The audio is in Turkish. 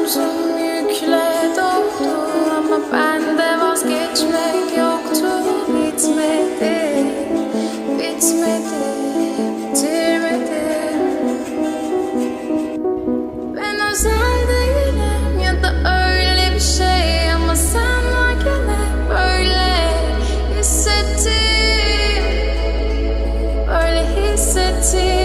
omzum yükle doldu ama bende vazgeçmek yoktu. Bitmedi, bitmedi, bitirmedim. Ben özel değilim ya da öyle bir şey ama sen varken hep böyle hissettim, böyle hissettim.